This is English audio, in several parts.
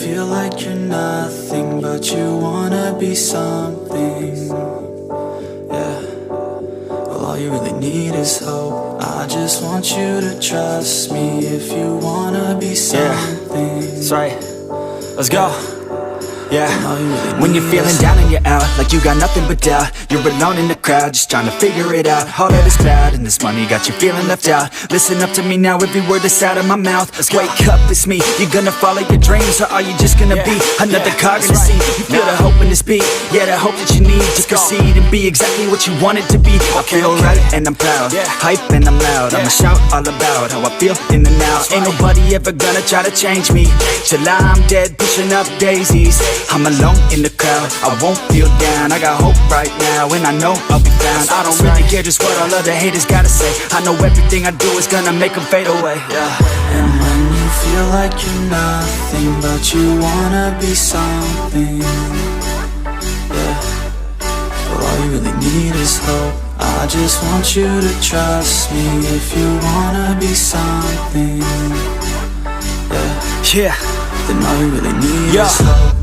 feel like you're nothing, but you wanna be something. Yeah. Well, all you really need is hope. I just want you to trust me if you wanna be something. Yeah, that's right. Let's go. Yeah, when you're feeling down and you're out, like you got nothing but doubt, you're alone in the crowd, just trying to figure it out. All that is bad, and this money got you feeling left out. Listen up to me now, every word that's out of my mouth. Wake up, it's me. You gonna follow your dreams, or are you just gonna be another cog in the scene? You feel the hope in this beat, yeah, the hope that you need to proceed and be exactly what you want it to be. I feel right and I'm proud, hype and I'm loud. I'ma shout all about how I feel in the now. Ain't nobody ever gonna try to change me till I'm dead, pushing up daisies. I'm alone in the crowd, I won't feel down. I got hope right now, and I know I'll be found. I don't really care just what all other haters gotta say. I know everything I do is gonna make them fade away. And when you feel like you're nothing, but you wanna be something. Yeah. Well, all you really need is hope. I just want you to trust me if you wanna be something. Yeah. Then all you really need is hope.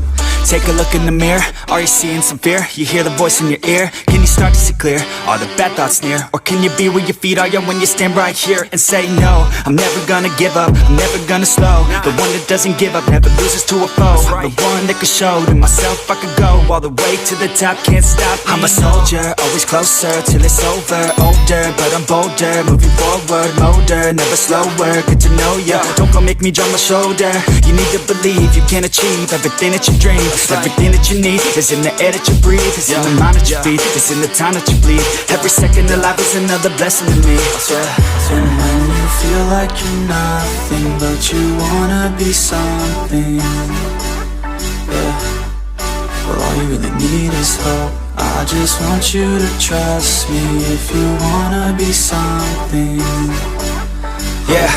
Take a look in the mirror, are you seeing some fear? You hear the voice in your ear, can you start to see clear? Are the bad thoughts near? Or can you be where your feet are, yeah, when you stand right here and say no? I'm never gonna give up, I'm never gonna slow. The one that doesn't give up, never loses to a foe. The one that could show to myself I could go all the way to the top, can't stop me. I'm a soldier, always closer till it's over. Older, but I'm bolder, moving forward, motor, never slower. Good to know ya, don't go make me drop my shoulder. You need to believe you can achieve everything that you dream. Everything that you need is in the air that you breathe. It's in the mind that you feed, it's in the time that you bleed. Every second of life is another blessing to me. And when you feel like you're nothing, but you wanna be something. Yeah. Well, all you really need is hope. I just want you to trust me if you wanna be something. Yeah,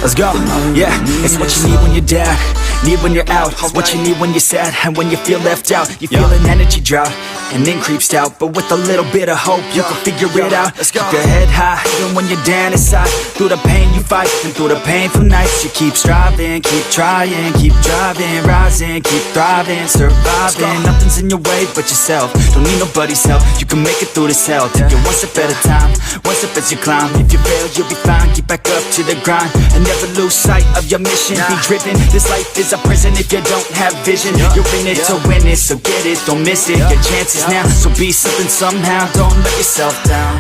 let's go. Yeah, it's what you need when you're down, need when you're out. It's what you need when you're sad and when you feel left out. You feel an energy drought and then creeps out, but with a little bit of hope you can figure it out. Keep your head high even when you're down inside. Through the pain you fight and through the painful nights you keep striving, keep trying, keep driving, rising, keep thriving, surviving. Nothing's in your way but yourself, don't need nobody's help. You can make it through this hell, take it one step at a time, one step as you climb. If you fail you'll be fine, get back up to the grind and never lose sight of your mission. Be driven, this life is a prison if you don't have vision. You're in it to win it, so get it, don't miss it. Your chances now, so be something somehow. Don't let yourself down.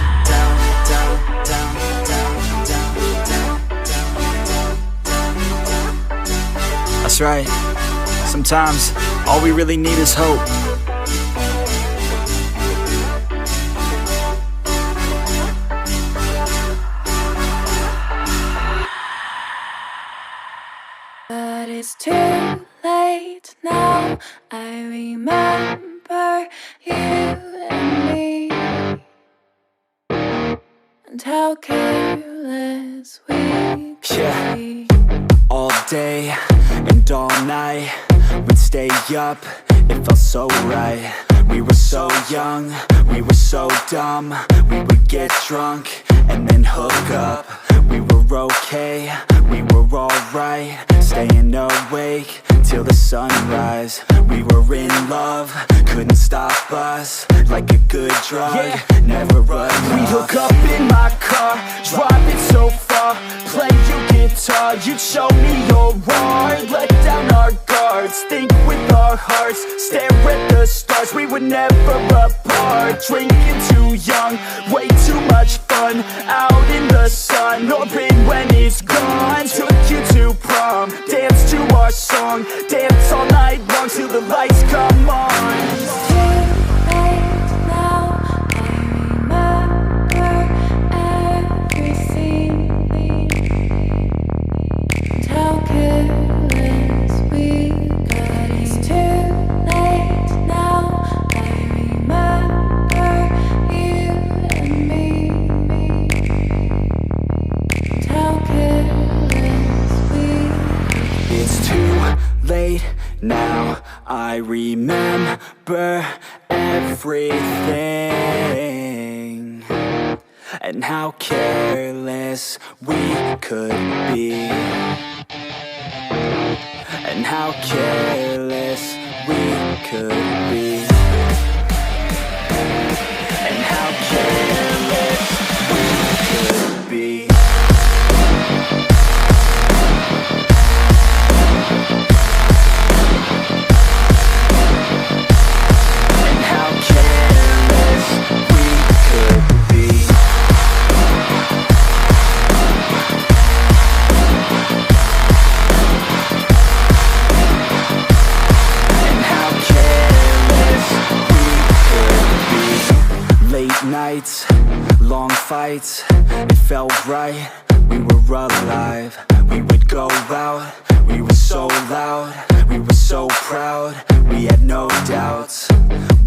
That's right. Sometimes all we really need is hope. But it's too late now. I remember you and me, and how careless we could be. All day and all night, we'd stay up, it felt so right. We were so young, we were so dumb. We would get drunk and then hook up. We were okay, we were alright, staying awake till the sunrise. We were in love, couldn't stop us, like a good drug, never run. We'd hook up in my car, driving so far, play your guitar, you'd show me your art. Let down our guards, think with our hearts, stare at the stars. We were never apart, drinking too young, way too much fun, out in the sun, or in when it's gone. Took you to prom, dance to our song, dance all night long till the lights come on. Late now, I remember everything, and how careless we could be. and how careless we could be, and how careless we could be. And how careless we could be. Late nights, long fights, it felt right, we were alive. We would go out, we were so loud, we were so proud, we had no doubts.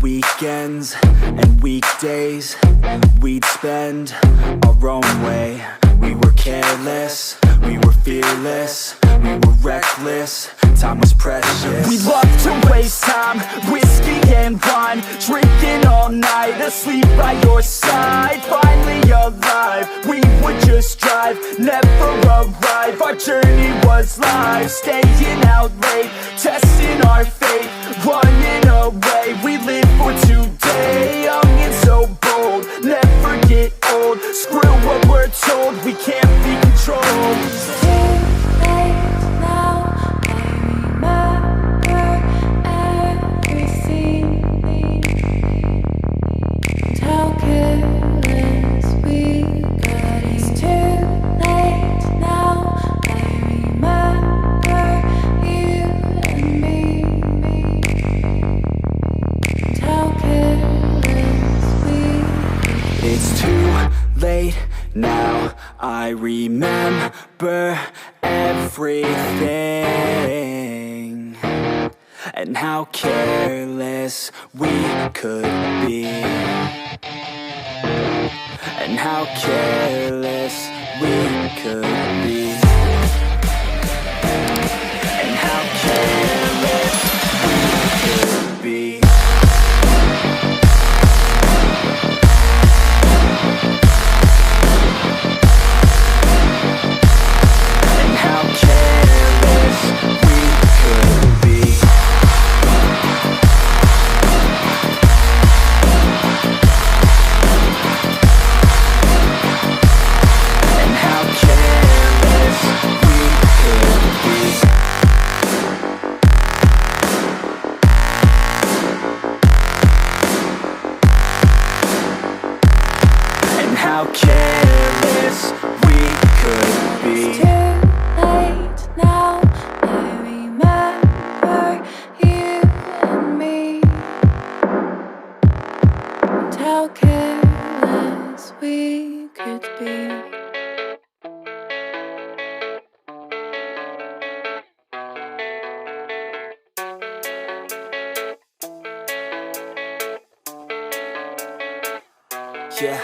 Weekends and weekdays, we'd spend our own way. We were careless, we were fearless, we were reckless, time was precious. We loved to waste time, whiskey and wine, drinking all night, asleep by your side. Finally alive, we would just drive, never arrive. Our journey was life, staying out late, testing our fate, running away. We live for today, young and so bold, never get old. Screw what we're told, we can't be controlled. It's too late now, I remember everything. And how careless we got. It's too late now, I remember you and me. And how careless we. It's too late now, I remember everything, and how careless we could be, and how careless we could be, and how careless we could be. How careless we could be. It's too late now, I remember you and me. And how careless we could be. Yeah,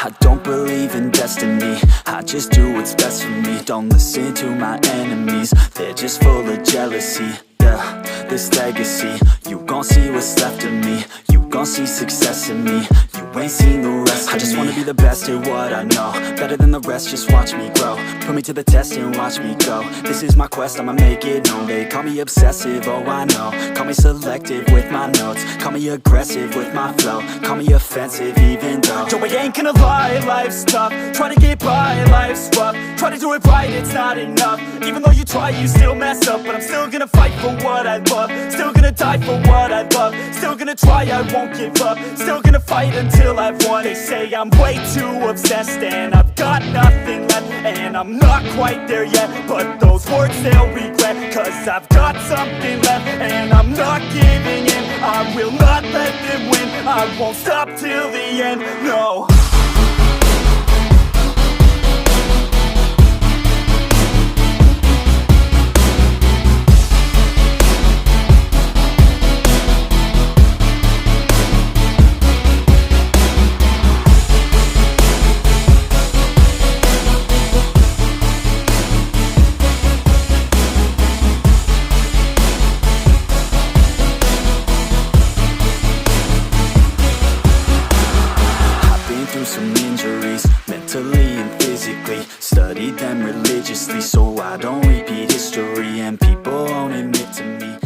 I don't believe in destiny, I just do what's best for me. Don't listen to my enemies, they're just full of jealousy. Yeah, this legacy, you gon' see what's left of me. You gon' see success in me, you ain't seen the rest of me. I just wanna be the best at what I know, better than the rest, just watch me grow. Put me to the test and watch me go. This is my quest, I'ma make it known. They call me obsessive, oh I know. Call me selective with my notes, call me aggressive with my flow, call me offensive even though Yo, I ain't gonna lie, life's tough. Try to get by, life's rough. Try to do it right, it's not enough. Even though you try, you still mess up. But I'm still gonna fight for what I love, still gonna die for what I love, still gonna try, I won't give up, still gonna fight until I've won. They say I'm way too obsessed and I've got nothing left, and I'm not quite there yet, but those words they'll regret, cause I've got something left and I'm not giving in. I will not let them win, I won't stop till the end, no. read them religiously, so I don't repeat history. And people won't admit to me